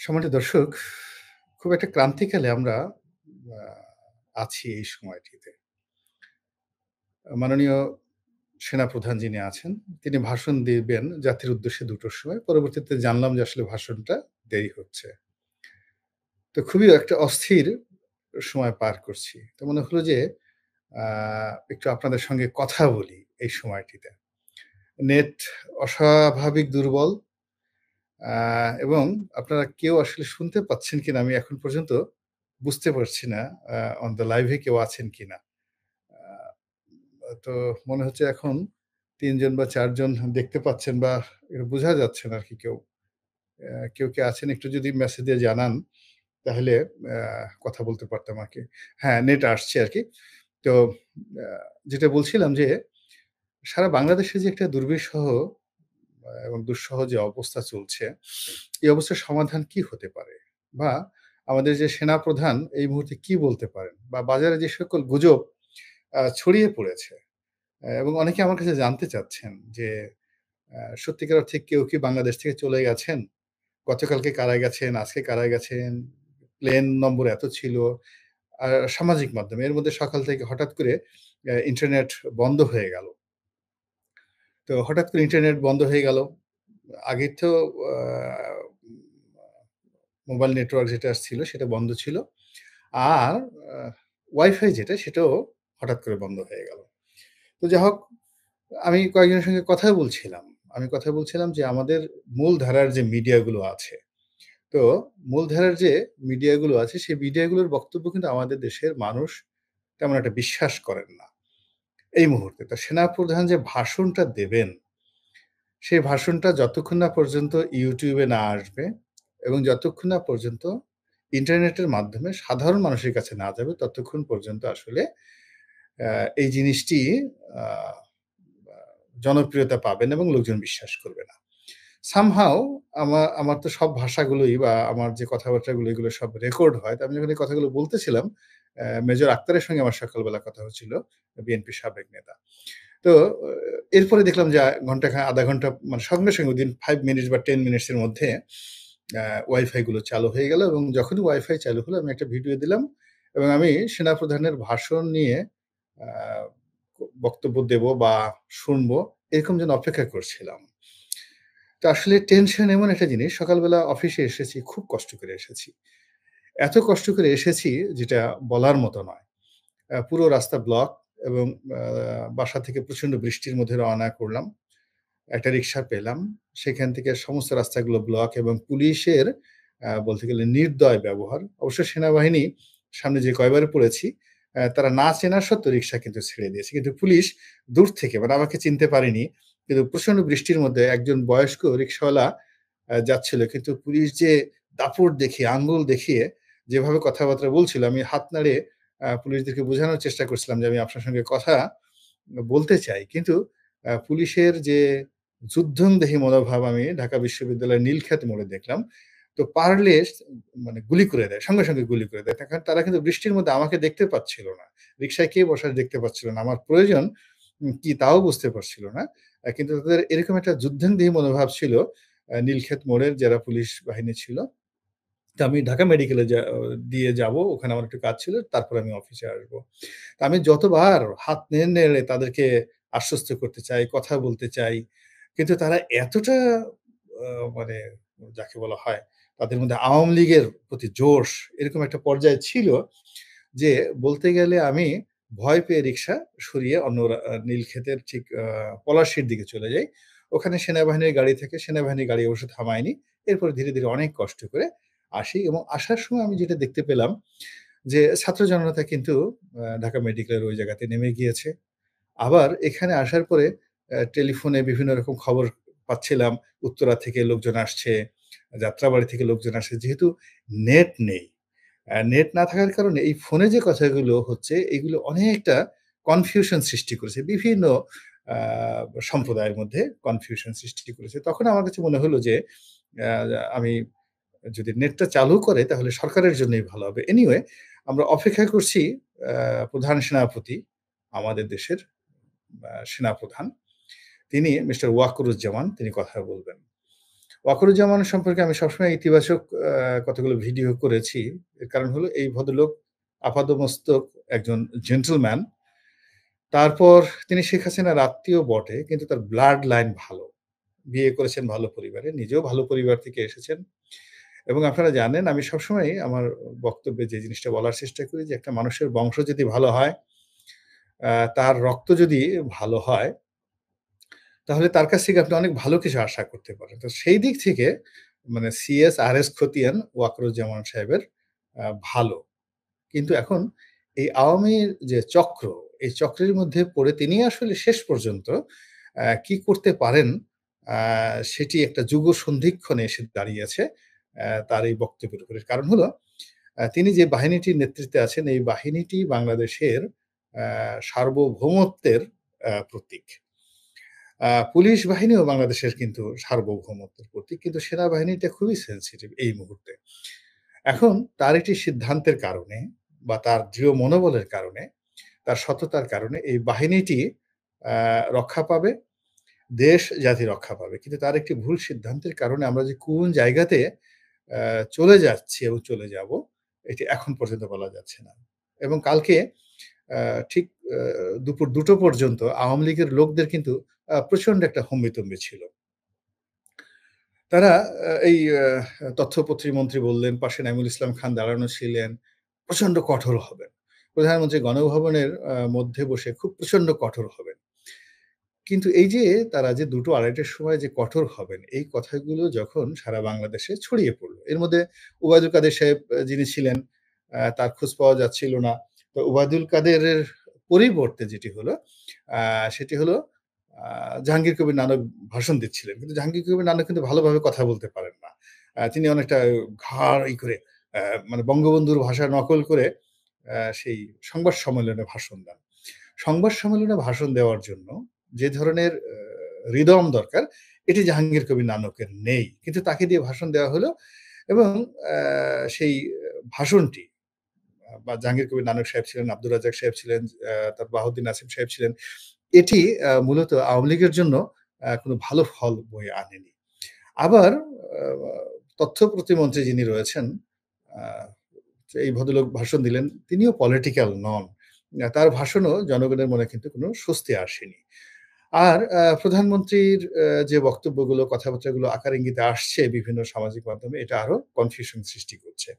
সম্মানিত দর্শক, খুব একটা ক্রান্তিকালে আমরা আ আছি এই সময়টিতে। মাননীয় সেনাপ্রধান যিনি আছেন, তিনি ভাষণ দিবেন জাতির উদ্দেশ্যে ২ টোর সময়। পরবর্তীতে জানলাম যে আসলে ভাষণটা দেরি হচ্ছে। তো খুবই একটা অস্থির সময় পার করছি। তো মনে হলো যে আ একটু আপনাদের সঙ্গে কথা বলি এই সময়টিতে। নেট অস্বাভাবিক দুর্বল। আ এবং আপনারা কেউ আসলে শুনতে পাচ্ছেন কিনা আমি এখন পর্যন্ত বুঝতে পারছি না। অন দ্যা লাইভ এ কেউ আছেন কিনা। আ তো মনে হচ্ছে এখন ৩ জন বা ৪ জন দেখতে পাচ্ছেন বা এটা বোঝা যাচ্ছে না আরকি কেউ। কেউ কি আছেন একটু যদি মেসেজ দিয়ে জানান তাহলে আ কথা বলতে পারতাম আরকি। হ্যাঁ, নেট আসছে আরকি। তো আ যেটা বলছিলাম যে সারা বাংলাদেশে যে একটা দুর্বিষহ এবং দুঃসহ যে অবস্থা চলছে, এই অবস্থার সমাধান কি হতে পারে? বা আমাদের যে সেনাপ্রধান এই মুহূর্তে কি বলতে পারেন? বা বাজারে যে সকল গুজব ছড়িয়ে পড়েছে এবং অনেকে আমার কাছে জানতে চাচ্ছেন যে সত্যিকার অর্থে কেউ কি বাংলাদেশ থেকে চলে গেছেন? গতকালকে কারা গেছেন, আজকে কারা গেছেন, প্লেন নম্বর এত ছিল। আর সামাজিক মাধ্যমে এর মধ্যে সকাল থেকে হঠাৎ করে ইন্টারনেট বন্ধ হয়ে গেল। তো হঠাৎ করে ইন্টারনেট বন্ধ হয়ে গেল। আগে তো আ মোবাইল নেটওয়ার্ক যেটা ছিল সেটা বন্ধ ছিল। আর আ ওয়াইফাই যেটা সেটাও হঠাৎ করে বন্ধ হয়ে গেল। তো যাই হোক আমি কয়েকজনের সঙ্গে কথা বলছিলাম। আমি কথা বলছিলাম যে আমাদের মূলধারার যে মিডিয়াগুলো আছে, তো মূলধারার যে মিডিয়াগুলো আছে সেই মিডিয়াগুলোর বক্তব্য কিন্তু আমাদের দেশের মানুষ তেমন একটা বিশ্বাস করেন না এই মুহূর্তে। তো সেনাপ্রধান যে ভাষণটা দেবেন সেই ভাষণটা যতক্ষণ না পর্যন্ত YouTube এ না আসবে এবং যতক্ষণ না পর্যন্ত ইন্টারনেটের মাধ্যমে সাধারণ মানুষের কাছে না যাবে, ততক্ষণ পর্যন্ত আসলে আ এই জিনিসটি আ আ জনপ্রিয়তা পাবে না এবং লোকজন বিশ্বাস করবে না। somehow আমার তো সব ভাষাগুলোই বা আমার যে কথাবার্তাগুলো এগুলো সব রেকর্ড হয়। তো আমি যখন এই কথাগুলো বলতেছিলাম, মেজর আক্তারের সঙ্গে আমার সকালবেলা কথা হচ্ছিল, বিএনপির সাবেক নেতা। তো এরপরে দেখলাম যে ঘন্টা ০.৫ ঘন্টা মানে সঙ্গে, সঙ্গে উইদিন 5 মিনিটস বা 10 মিনিটস এর মধ্যে ওয়াইফাই গুলো চালু হয়ে গেল এবং যখনই ওয়াইফাই চালু হলো আমি একটা ভিডিও দিলাম এবং আমি সেনাপ্রধানের ভাষণ নিয়ে আ বক্তব্য দেব বা শুনবো এরকম যেন অপেক্ষা করছিলাম। তো আসলে টেনশন এমন একটা জিনিস সকালবেলা অফিসে এসেছি, খুব কষ্ট করে এসেছি। এত কষ্ট করে এসেছি যেটা বলার মতো নয়। পুরো রাস্তা ব্লক এবং আ বাসা থেকে প্রচন্ড বৃষ্টির মধ্যে রওনা করলাম। একটা রিক্সা পেলাম। সেখান থেকে সমস্ত রাস্তাগুলো ব্লক এবং পুলিশের বলতে গেলে নির্দয় ব্যবহার। অবশ্য সেনাবাহিনী সামনে যে কয়বারে পড়েছি, তারা না চেনা সত্ত্বেও রিক্সা কিন্তু ছেড়ে দিয়েছে। কিন্তু পুলিশ দূর থেকে মানে আমাকে চিনতে পারেনি। কিন্তু প্রচন্ড বৃষ্টির মধ্যে একজন বয়স্ক রিক্শাওয়ালা যাচ্ছিল। কিন্তু পুলিশ যে দাপট দেখিয়ে, আঙ্গুল দেখিয়ে যেভাবে কথাবার্তা বলছিল, আমি হাত নাড়ে পুলিশদেরকে বোঝানোর চেষ্টা করছিলাম যে, "আমি আপনার সঙ্গে কথা বলতে চাই।" কিন্তু পুলিশের যে যুদ্ধংদেহী মনোভাব আমি ঢাকা বিশ্ববিদ্যালয়ের নীলক্ষেত মোড়ে দেখলাম। তো পারলে মানে গুলি করে দেয়। সঙ্গে, সঙ্গে গুলি করে দেয়। তখন তারা কিন্তু বৃষ্টির মধ্যে আমাকে দেখতে পাচ্ছিল না। রিক্সায় কে বসে আছে দেখতে পাচ্ছিল না। আমার প্রয়োজন কি তাও বুঝতে পারছিল না। কিন্তু তাদের এরকম একটা যুদ্ধংদেহী মনোভাব ছিল নীলক্ষেত মোড়ের যারা পুলিশ বাহিনী ছিল। তো আমি ঢাকা মেডিকেলে দিয়ে যাবো। ওখানে আমার একটু কাজ ছিল। তারপরে আমি অফিসে আসবো। তো আমি যতবার হাত নেড়ে, নেড়ে তাদেরকে আশ্বস্ত করতে চাই, কথা বলতে চাই। কিন্তু তারা এতটা আ মানে যাকে বলা হয়, তাদের মধ্যে আওয়ামী লীগের প্রতি জোশ এরকম একটা পর্যায়ে ছিল যে বলতে গেলে আমি ভয় পেয়ে রিক্সা সরিয়ে অন্য নীলক্ষেতের ঠিক পলাশীর দিকে চলে যাই। ওখানে সেনাবাহিনীর গাড়ি থাকে। সেনাবাহিনীর গাড়ি অবশ্য থামায়নি। এরপরে ধীরে, ধীরে অনেক কষ্ট করে আসি এবং আসার সময় আমি যেটা দেখতে পেলাম যে ছাত্র জনতা কিন্তু ঢাকা মেডিকেলের ওই জায়গাতে নেমে গিয়েছে। আবার এখানে আসার পরে টেলিফোনে বিভিন্ন রকম খবর পাচ্ছিলাম। উত্তরা থেকে লোকজন আসছে, যাত্রাবাড়ি থেকে লোকজন আসছে। যেহেতু নেট নেই। নেট না থাকার কারণে এই ফোনে যে কথাগুলো হচ্ছে এগুলো অনেকটা কনফিউশন সৃষ্টি করেছে। বিভিন্ন আ সম্প্রদায়ের মধ্যে কনফিউশন সৃষ্টি করেছে। তখন আমার কাছে মনে হলো যে আ আমি যদি নেটটা চালু করে তাহলে সরকারের জন্যই ভালো হবে। এনিওয়ে আমরা অপেক্ষা করছি প্রধান সেনাপতি আমাদের দেশের সেনাপ্রধান। তিনি মিস্টার ওয়াকারুজ্জামান তিনি কথা বলবেন। ওয়াকরুজ্জামান সম্পর্কে আমি সবসময় ইতিবাচক কতগুলো ভিডিও করেছি। এর কারণ হলো এই ভদ্রলোক আপাদমস্তক একজন জেন্টলম্যান। তারপর তিনি শেখ হাসিনার আত্মীয় বটে, কিন্তু তার ব্লাড লাইন ভালো। বিয়ে করেছেন ভালো পরিবারে, নিজেও ভালো পরিবার থেকে এসেছেন। এবং আপনারা জানেন আমি সবসময়ই আমার বক্তব্যে যে জিনিসটা বলার চেষ্টা করি যে, একটা মানুষের বংশ যদি ভালো হয়, তার রক্ত যদি ভালো হয়, তাহলে তার কাছ থেকে আপনি অনেক ভালো কিছু আশা করতে পারেন। তো সেই দিক থেকে মানে সিএস-আর-এস খতিয়ান ওয়াকরুজ্জামান সাহেবের ভালো। কিন্তু এখন এই আওয়ামীর যে চক্র, এই চক্রের মধ্যে পড়ে তিনি আসলে শেষ পর্যন্ত কি করতে পারেন আ সেটি একটা যুগ সন্ধিক্ষণে এসে দাঁড়িয়েছে তার এই বক্তব্যের উপরে। কারণ হলো তিনি যে বাহিনীটির নেতৃত্বে আছেন, এই বাহিনীটি বাংলাদেশের সার্বভৌমত্বের প্রতীক। পুলিশ বাহিনীও বাংলাদেশের কিন্তু সার্বভৌমত্বের প্রতীক। কিন্তু সেনাবাহিনীটা খুবই সেনসিটিভ এই মুহূর্তে। এখন তার একটি সিদ্ধান্তের কারণে বা তার দৃঢ় মনোবলের কারণে, তার সততার কারণে এই বাহিনীটি আ রক্ষা পাবে, দেশ জাতি রক্ষা পাবে। কিন্তু তার একটি ভুল সিদ্ধান্তের কারণে আমরা যে কোন জায়গাতে আ চলে যাচ্ছি এবং চলে যাব, এটি এখন পর্যন্ত বলা যাচ্ছে না। এবং কালকে আ ঠিক আ দুপুর ২টো পর্যন্ত আওয়ামী লীগের লোকদের কিন্তু প্রচন্ড একটা হম্বিতম্বি ছিল। তারা এই তথ্য প্রতিমন্ত্রী বললেন, পাশে নাঈমুল ইসলাম খান দাঁড়ানো ছিলেন। প্রচন্ড কঠোর হবেন। প্রধানমন্ত্রী গণভবনের মধ্যে বসে খুব প্রচন্ড কঠোর হবেন। কিন্তু এই যে তারা যে ২টো ২:৩০ সময় যে কঠোর হবেন, এই কথাগুলো যখন সারা বাংলাদেশে ছড়িয়ে পড়ল। এর মধ্যে ওবায়দুল কাদের সাহেব যিনি ছিলেন, তার খোঁজ পাওয়া যাচ্ছিল না। তো ওবায়দুল কাদেরের পরিবর্তে যেটি হলো, আ সেটি হলো আ জাহাঙ্গীর কবির নানক ভাষণ দিচ্ছিলেন। কিন্তু জাহাঙ্গীর কবির নানক কিন্তু ভালোভাবে কথা বলতে পারেন না। তিনি অনেকটা ঘাড় করে আ মানে বঙ্গবন্ধুর ভাষা নকল করে সেই সংবাদ সম্মেলনে ভাষণ দেন। সংবাদ সম্মেলনে ভাষণ দেওয়ার জন্য যে ধরনের রিদম দরকার, এটি জাহাঙ্গীর কবির নানকের নেই। কিন্তু তাকে দিয়ে ভাষণ দেওয়া হলো এবং আ সেই ভাষণটি বা জাহাঙ্গীর কবির নানক সাহেব ছিলেন, আব্দুর রাজ্জাক সাহেব ছিলেন, তারপর বাহাউদ্দিন নাসিম সাহেব ছিলেন। এটি মূলত আওয়ামী লীগের জন্য কোনো ভালো ফল বয়ে আনেনি। আবার আ তথ্য প্রতিমন্ত্রী যিনি রয়েছেন, আ এই ভদ্রলোক ভাষণ দিলেন, তিনিও পলিটিক্যাল নন। তার ভাষণও জনগণের মনে কিন্তু কোনো স্বস্তি আসেনি। আর প্রধানমন্ত্রীর যে বক্তব্যগুলো, কথাবার্তাগুলো আকার ইঙ্গিতে আসছে বিভিন্ন সামাজিক মাধ্যমে, এটা আরো কনফিউশন সৃষ্টি করছে।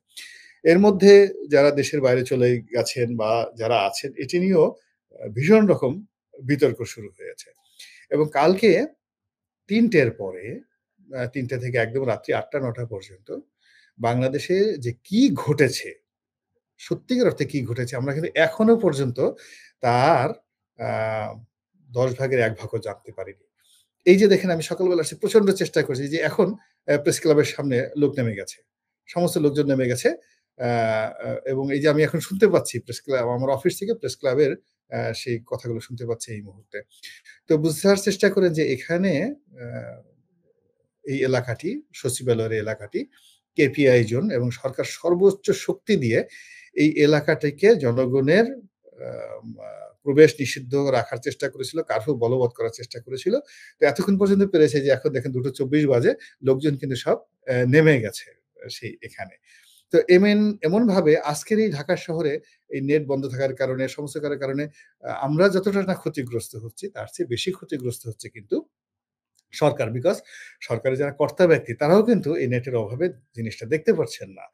এর মধ্যে যারা দেশের বাইরে চলে গেছেন বা যারা আছেন, এটি নিয়েও ভীষণ রকম বিতর্ক শুরু হয়েছে। এবং কালকে ৩টের পরে ৩টে থেকে একদম রাত্রি ৮টা-৯টা পর্যন্ত বাংলাদেশে যে কি ঘটেছে, সত্যিকার অর্থে কি ঘটেছে আমরা কিন্তু এখনো পর্যন্ত তার আ ১০ ভাগের ১ ভাগও জানতে পারিনি। এই যে দেখেন আমি সকালবেলা আসছি প্রচন্ড চেষ্টা করছি যে এখন প্রেস ক্লাবের সামনে লোক নেমে গেছে। সমস্ত লোকজন নেমে গেছে। আ আ এবং এই যে আমি এখন শুনতে পাচ্ছি প্রেস ক্লাব আমার অফিস থেকে প্রেস ক্লাবের সেই কথাগুলো শুনতে পাচ্ছি এই মুহূর্তে। তো বুঝার চেষ্টা করেন যে এখানে আ এই এলাকাটি, সচিবালয়ের এলাকাটি কেপিআই জোন এবং সরকার সর্বোচ্চ শক্তি দিয়ে এই এলাকাটিকে জনগণের আ প্রবেশ নিষিদ্ধ রাখার চেষ্টা করেছিল, কারফিউ বলবৎ করার চেষ্টা করেছিল। তো এতক্ষণ পর্যন্ত পেরেছে যে এখন দেখেন ২ঃ২৪ বাজে, লোকজন কিন্তু সব নেমে গেছে সেই এখানে। তো এমনভাবে আজকের এই ঢাকা শহরে এই নেট বন্ধ থাকার কারণে, সমস্ত কারণে আমরা যতটা না ক্ষতিগ্রস্ত হচ্ছি, তার চেয়ে বেশি ক্ষতিগ্রস্ত হচ্ছে কিন্তু সরকার। বিকজ সরকারের যারা কর্তা ব্যক্তি তারাও কিন্তু এই নেটের অভাবে জিনিসটা দেখতে পারছেন না।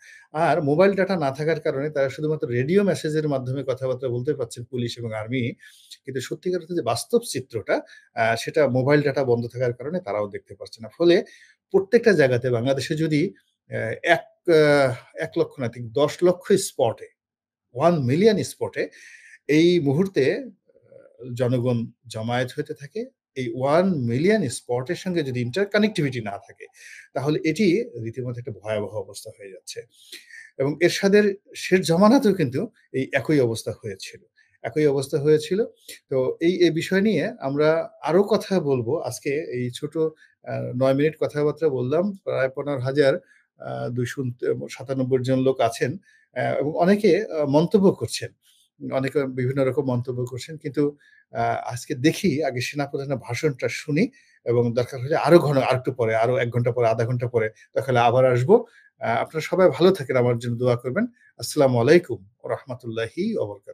আর মোবাইল ডাটা না থাকার কারণে তারা শুধুমাত্র রেডিও মেসেজের মাধ্যমে কথাবার্তা বলতে পারছেন পুলিশ এবং আর্মি। কিন্তু সত্যিকার অর্থে যে বাস্তব চিত্রটা সেটা মোবাইল ডাটা বন্ধ থাকার কারণে তারাও দেখতে পারছে না। ফলে প্রত্যেকটা জায়গাতে বাংলাদেশে যদি অ্যা এক আ ১,০০,০০০ না ঠিক ১০,০০,০০০ স্পটে ১ মিলিয়ন স্পটে এই মুহূর্তে জনগণ জমায়েত হইতে থাকে। এই ১ মিলিয়ন স্পটের সঙ্গে যদি ইন্টার কানেক্টিভিটি না থাকে, তাহলে এটি রীতিমতো একটা ভয়াবহ অবস্থা হয়ে যাচ্ছে। এবং এরশাদের শেষ জামানাতেও কিন্তু এই একই অবস্থা হয়েছিল। একই অবস্থা হয়েছিল। তো এই বিষয় নিয়ে আমরা আরো কথা বলব। আজকে এই ছোট ৯ মিনিট কথাবার্তা বললাম। প্রায় ১৫,০০০ ২৯৭ জন লোক আছেন এবং অনেকে মন্তব্য করছেন। অনেকে বিভিন্ন রকম মন্তব্য করছেন। কিন্তু আ আজকে দেখি আগে সেনাপ্রধানের ভাষণটা শুনি। এবং দরকার হলে আরো ঘন আরেকটু পরে, আরো ১ ঘন্টা পরে, ০.৫ ঘন্টা পরে দরকার হলে আবার আসবো। আপনারা সবাই ভালো থাকেন, আমার জন্য দোয়া করবেন। আসসালামু আলাইকুম ওয়া রাহমাতুল্লাহি ওয়া বারাকাতুহু।